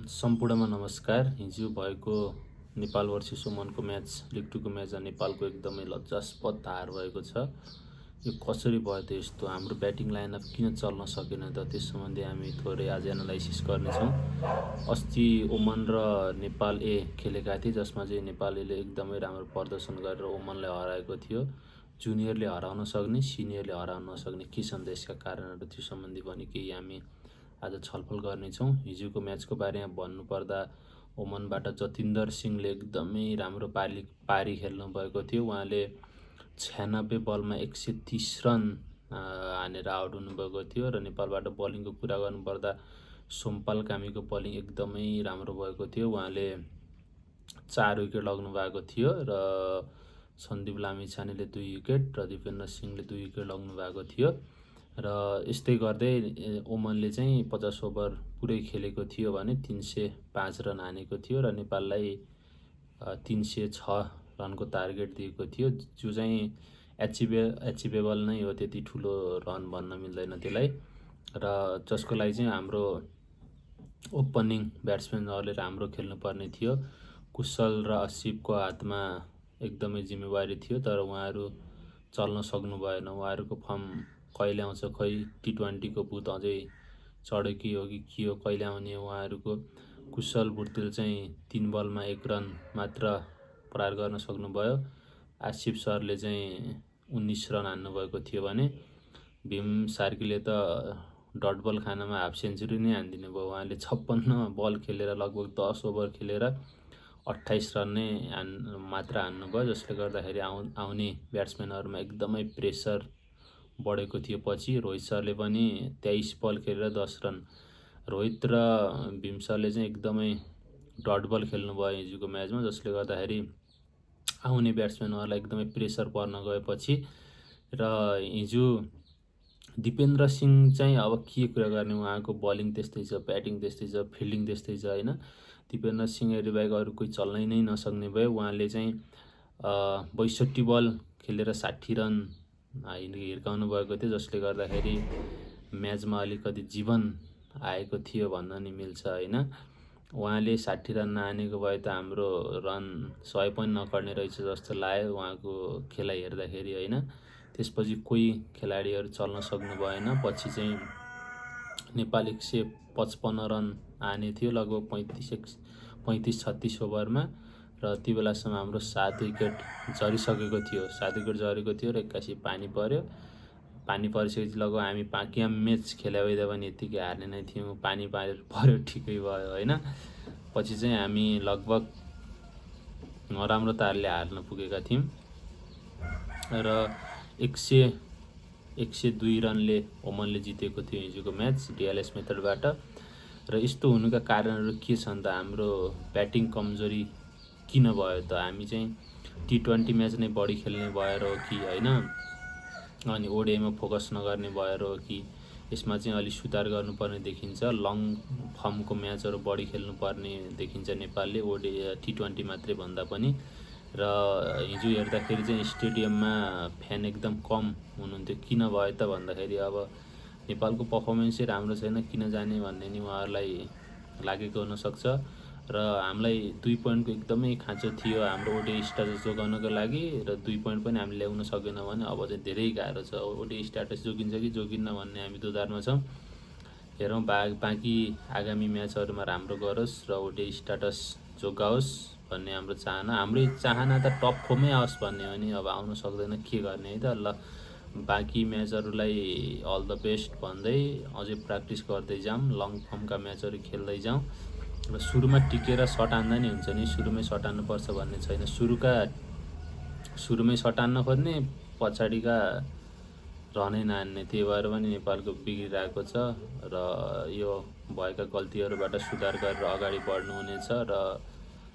सम्पूर्णमा नमस्कार। हिजो भएको नेपाल वर्सेस ओमनको म्याच, लिग 2 को म्याचमा नेपालको एकदमै लज्जास्पद हार भएको छ। यो कसरी भयो त यस्तो? हाम्रो ब्याटिङ लाइनअप किन चल्न सकेन त? त्यस सम्बन्धी हामी थोरै आज एनालाइसिस गर्नेछौँ। अस्ति ओमन र नेपाल खेलेका थिए, जसमा चाहिँ नेपालीले एकदमै राम्रो प्रदर्शन गरेर ओमनलाई हराएको थियो। जुनियरले हराउन सक्ने, सिनियरले हराउन नसक्ने के छन् त यसका कारणहरू, त्यो सम्बन्धी पनि केही हामी आज छलफल गर्नेछौँ। हिजोको म्याचको बारेमा भन्नुपर्दा ओमनबाट जतिन्दर सिंहले एकदमै राम्रो पारी खेल्नु भएको थियो। उहाँले 96 बलमा 130 रन हानेर आउट हुनुभएको थियो। र नेपालबाट बलिङको कुरा गर्नुपर्दा सोमपाल कामीको बलिङ एकदमै राम्रो भएको थियो। उहाँले 4 विकेट लग्नु भएको थियो र सन्दीप लामिछानेले 2 विकेट र दिपेन्द्र सिंहले 2 विकेट लग्नु भएको थियो। र यस्तै गर्दै ओमनले चाहिँ 50 ओभर पुरै खेलेको थियो भने 305 रन हानेको थियो र नेपाललाई 306 रनको टार्गेट दिएको थियो, जो चाहिँ एचिभेबल नै हो। त्यति ठुलो रन भन्न मिल्दैन त्यसलाई। र जसको लागि चाहिँ हाम्रो ओपनिङ ब्याट्सम्यानहरूले राम्रो खेल्नुपर्ने थियो। कुशल र असिफको हातमा एकदमै जिम्मेवारी थियो, तर उहाँहरू चल्न सक्नु भएन। उहाँहरूको फर्म कहिले आउँछ, खै T20 को भूत अझै चढेकी हो कि के हो, कहिले आउने उहाँहरूको। कुशल बुर्तेल चाहिँ 3 बलमा 1 रन मात्र प्रहार गर्न सक्नुभयो। आसिफ सरले चाहिँ 19 रन हान्नुभएको थियो भने भीम सार्कीले त डट बल खानामा हाफ सेन्चुरी नै हानिदिनु भयो। उहाँले 56 बल खेलेर लगभग 10 ओभर खेलेर 28 रन नै मात्र हान्नुभयो, जसले गर्दाखेरि आउने ब्याट्सम्यानहरूमा एकदमै प्रेसर बढेको थियो। पछि रोहित सरले पनि 23 बल खेलेर 10 रन। रोहित र भीम सरले चाहिँ एकदमै डट बल खेल्नुभयो हिजोको म्याचमा, जसले गर्दाखेरि आउने ब्याट्सम्यानहरूलाई एकदमै प्रेसर पर्न गएपछि। र हिजो दिपेन्द्र सिंह चाहिँ अब के कुरा गर्ने, उहाँको बलिङ त्यस्तै छ, ब्याटिङ त्यस्तै छ, फिल्डिङ त्यस्तै छ होइन। दिपेन्द्र सिंह बाहेक अरू कोही चल्नै नै नसक्ने भयो। उहाँले चाहिँ 62 बल खेलेर 60 रन हिर्काउनु भएको थियो, जसले गर्दाखेरि म्याचमा अलिकति जीवन आएको थियो भन्न नि मिल्छ होइन। उहाँले 60 रन नहानेको भए त हाम्रो रन 100 पनि नकड्ने रहेछ जस्तो लाग्यो उहाँको खेला हेर्दाखेरि होइन। त्यसपछि कोही खेलाडीहरू चल्न सक्नु भएन। पछि चाहिँ नेपाल 155 रन हाने थियो लगभग 35-36 ओभरमा, र त्यो बेलासम्म हाम्रो 7 विकेट झरिसकेको थियो। 7 विकेट झरेको थियो र एक्कासी पानी पर्यो। पानी परिसकेपछि लगभग हामी बाँकी म्याच खेला भइदियो भने यत्तिकै हार्ने नै थियौँ। पानी पर्यो ठिकै भयो होइन। पछि चाहिँ हामी लगभग नराम्रो तारले हार्न पुगेका थियौँ र 102 रनले ओमनले जितेको थियो हिजोको म्याच DLS मेथडबाट। र यस्तो हुनुका कारणहरू के छन् त? हाम्रो ब्याटिङ कमजोरी किन भयो त? हामी चाहिँ T20 म्याच नै बढी खेल्ने भएर हो कि होइन, अनि ODIमा फोकस नगर्ने भएर हो कि? यसमा चाहिँ अलि सुधार गर्नुपर्ने देखिन्छ। लङ फर्मको म्याचहरू बढी खेल्नुपर्ने देखिन्छ नेपालले, T20 मात्रै भन्दा पनि। र हिजो हेर्दाखेरि चाहिँ स्टेडियममा फ्यान एकदम कम हुनुहुन्थ्यो। किन भयो त भन्दाखेरि अब नेपालको पर्फर्मेन्सै राम्रो छैन, किन जाने भन्ने नि उहाँहरूलाई लागेको हुनसक्छ। र हामीलाई 2 पोइन्टको एकदमै खाँचो थियो हाम्रो ODI स्ट्याटस जोगाउनको लागि, र 2 पोइन्ट पनि हामीले ल्याउन सकेन भने अब चाहिँ धेरै गाह्रो छ। ODI स्ट्याटस जोगिन्छ कि जोगिन्न भन्ने हामी दुधारमा छौँ। हेरौँ, बाँकी आगामी म्याचहरूमा राम्रो गरोस् र ODI स्ट्याटस जोगाओस् भन्ने हाम्रो चाहना। हाम्रै चाहना त टप 4 मै आओस् भन्ने हो नि, अब आउनु सक्दैन के गर्ने है त। ल, बाँकी म्याचहरूलाई अल द बेस्ट भन्दै अझै प्र्याक्टिस गर्दै जाऊँ, लङ फर्मका म्याचहरू खेल्दै जाउँ। र सुरुमा टिकेर सट हान्दा नि हुन्छ नि, सुरुमै सट हान्नुपर्छ भन्ने छैन। सुरुमै सट हान्न खोज्ने, पछाडिका रनै नहान्ने, त्यही भएर पनि नेपालको बिग्रिरहेको छ। र यो भएका गल्तीहरूबाट सुधार गरेर अगाडि बढ्नुहुनेछ र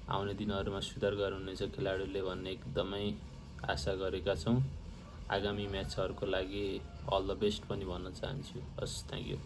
आउने दिनहरूमा सुधार गर्नुहुनेछ खेलाडीले भन्ने एकदमै आशा गरेका छौँ। आगामी म्याचहरूको लागि अल द बेस्ट पनि भन्न चाहन्छु। हस्, थ्याङ्क यू।